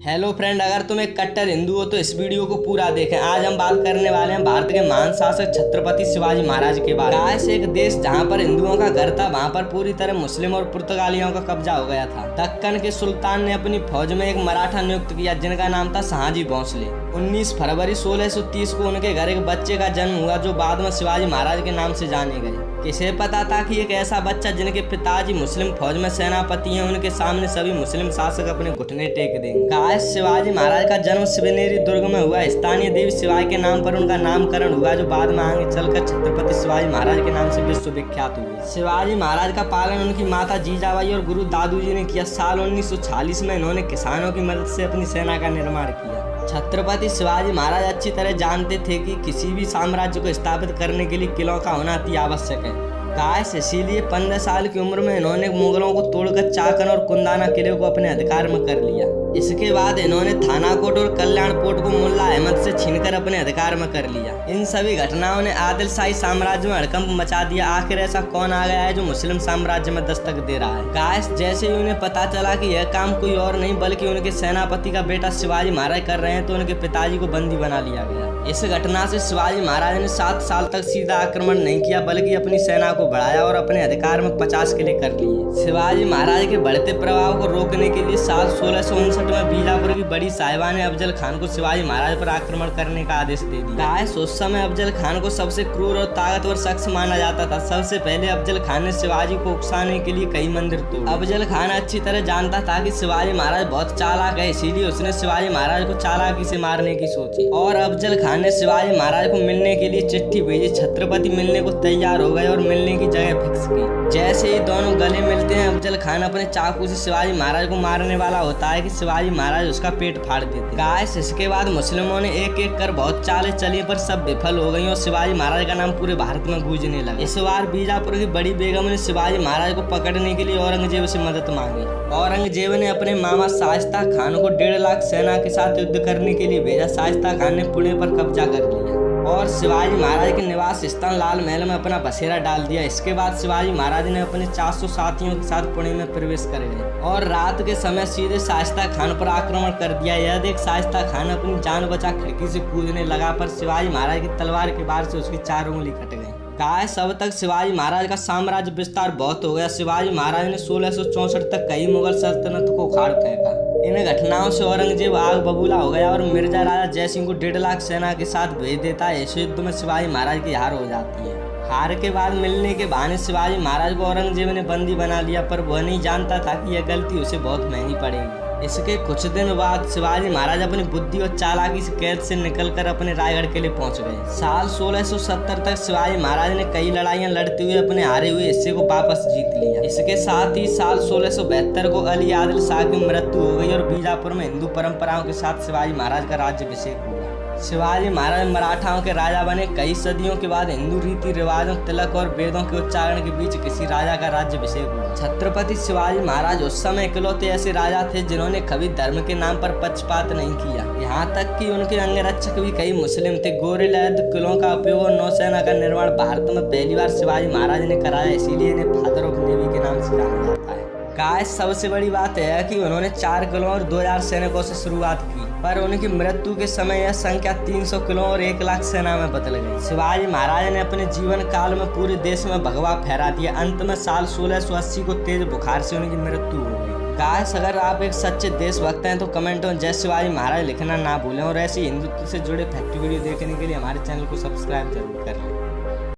Hello friend, अगर तुम एक कट्टर हिंदू हो तो इस वीडियो को पूरा देखें। आज हम बात करने वाले हैं भारत के महान शासक छत्रपति शिवाजी महाराज के बारे में। काश एक देश जहां पर हिंदुओं का घर था वहां पर पूरी तरह मुस्लिम और पुर्तगालियों का कब्जा हो गया था। दक्कन के सुल्तान ने अपनी फौज में एक मराठा नियुक्त किया जिनका नाम था शाहजी भोंसले। 19 फरवरी 1630 को उनके घर एक बच्चे का जन्म हुआ जो बाद में शिवाजी महाराज के नाम से जाने गए। किसे पता था कि एक ऐसा बच्चा जिनके पिताजी मुस्लिम फौज में सेनापति हैं, उनके सामने सभी मुस्लिम शासक अपने घुटने टेक देंगे। काश शिवाजी महाराज का जन्म शिवनेरी दुर्ग में हुआ। स्थानीय देवी शिवाय के नाम पर उनका नामकरण हुआ जो बाद में आगे चलकर छत्रपति शिवाजी महाराज के नाम से विश्वविख्यात हुए। शिवाजी महाराज का पालन उनकी माता जीजाबाई और गुरु दादू जी ने किया। साल 1946 में इन्होंने किसानों की मदद से अपनी सेना का निर्माण किया। छत्रपति शिवाजी महाराज अच्छी तरह जानते थे कि किसी भी साम्राज्य को स्थापित करने के लिए किलों का होना अति आवश्यक है। काश इसीलिए 15 साल की उम्र में इन्होंने मुगलों को तोड़कर चाकन और कुंदाना किले को अपने अधिकार में कर लिया। इसके बाद इन्होंने थानाकोट और कल्याणकोट को मुल्ला अहमद से छीनकर अपने अधिकार में कर लिया। इन सभी घटनाओं ने आदिल शाही साम्राज्य में हड़कंप मचा दिया। आखिर ऐसा कौन आ गया है जो मुस्लिम साम्राज्य में दस्तक दे रहा है। काश जैसे ही उन्हें पता चला कि यह काम कोई और नहीं बल्कि उनके सेनापति का बेटा शिवाजी महाराज कर रहे हैं तो उनके पिताजी को बंदी बना लिया गया। इस घटना से शिवाजी महाराज ने 7 साल तक सीधा आक्रमण नहीं किया बल्कि अपनी सेना को बढ़ाया और अपने अधिकार में 50 किले कर लिए। शिवाजी महाराज के बढ़ते प्रभाव को रोकने के लिए साल 1659 में बीजापुर की बड़ी साहिबा ने अफजल खान को शिवाजी महाराज पर आक्रमण करने का आदेश दे दिया। काश उस समय अफजल खान को सबसे क्रूर और ताकतवर शख्स माना जाता था। सबसे पहले अफजल खान ने शिवाजी को उकसाने के लिए कई मंदिर तोड़े। अफजल खान अच्छी तरह जानता था कि शिवाजी महाराज बहुत चालाक है, इसीलिए उसने शिवाजी महाराज को चालाकी से मारने की सोची और अफजल खान ने शिवाजी महाराज को मिलने के लिए चिट्ठी भेजी। छत्रपति मिलने को तैयार हो गए और मिलने की जगह फिक्स की। जैसे ही दोनों गले मिलते हैं अफजल खान अपने चाकू से शिवाजी महाराज को मारने वाला होता है कि शिवाजी महाराज उसका पेट फाड़ देते। काश इसके बाद मुस्लिमों ने एक एक कर बहुत चालें चली पर सब विफल हो गई और शिवाजी महाराज का नाम पूरे भारत में गूंजने लगा। इस बार बीजापुर की बड़ी बेगम ने शिवाजी महाराज को पकड़ने के लिए औरंगजेब से मदद मांगी। औरंगजेब ने अपने मामा शाइस्ता खान को 1.5 लाख सेना के साथ युद्ध करने के लिए भेजा। शाइस्ता खान ने पुणे पर कब्जा कर लिया और शिवाजी महाराज के निवास स्थान लाल महल में अपना बसेरा डाल दिया। इसके बाद शिवाजी महाराज ने अपने 400 साथियों के साथ पुणे में प्रवेश कर गए और रात के समय सीधे शाइस्ता खान पर आक्रमण कर दिया। यह देख शाइस्ता खान अपनी जान बचा खिड़की से कूदने लगा पर शिवाजी महाराज की तलवार के बार से उसकी 4 उंगली कट गई। काश अब तक शिवाजी महाराज का साम्राज्य विस्तार बहुत हो गया। शिवाजी महाराज ने 1664 तक कई मुगल सल्तनत को उखाड़ फेंका। इन घटनाओं से औरंगजेब आग बबूला हो गया और मिर्जा राजा जयसिंह को 1.5 लाख सेना के साथ भेज देता है। इस युद्ध में शिवाजी महाराज की हार हो जाती है। हार के बाद मिलने के बहाने शिवाजी महाराज को औरंगजेब ने बंदी बना लिया पर वह नहीं जानता था कि यह गलती उसे बहुत महंगी पड़ेगी। इसके कुछ दिन बाद शिवाजी महाराज अपनी बुद्धि और चालाकी से कैद से निकलकर अपने रायगढ़ किले पहुंच गए। साल 1670 तक शिवाजी महाराज ने कई लड़ाइयां लड़ते हुए अपने हारे हुए हिस्से को वापस जीत लिया। इसके साथ ही साल 1672 को अली आदिल शाह की मृत्यु हो गई और बीजापुर में हिंदू परंपराओं के साथ शिवाजी महाराज का राज्याभिषेक हुआ। शिवाजी महाराज मराठाओं के राजा बने। कई सदियों के बाद हिंदू रीति रिवाजों, तिलक और वेदों के उच्चारण के बीच किसी राजा का राज्याभिषेक हुआ। छत्रपति शिवाजी महाराज उस समय इकलौते ऐसे राजा थे जिन्होंने कभी धर्म के नाम पर पक्षपात नहीं किया। यहाँ तक कि उनके अंगरक्षक भी कई मुस्लिम थे। गोरिल्ला युद्ध, किलों का उपयोग और नौसेना का निर्माण भारत में पहली बार शिवाजी महाराज ने कराया, इसीलिए इन्हें फादर ऑफ नेवी के नाम से जाना जाता है। काश सबसे बड़ी बात है कि उन्होंने 4 किलों और 2000 सैनिकों से शुरुआत की पर उनकी मृत्यु के समय यह संख्या 300 किलों और 1 लाख सेना में बदल गई। शिवाजी महाराज ने अपने जीवन काल में पूरे देश में भगवा फहरा दिया। अंत में साल 1680 को तेज बुखार से उनकी मृत्यु हो गई। काश अगर आप एक सच्चे देशभक्त हैं तो कमेंट में जय शिवाजी महाराज लिखना ना भूलें और ऐसी हिंदुत्व से जुड़े फैक्ट वीडियो देखने के लिए हमारे चैनल को सब्सक्राइब जरूर कर लें।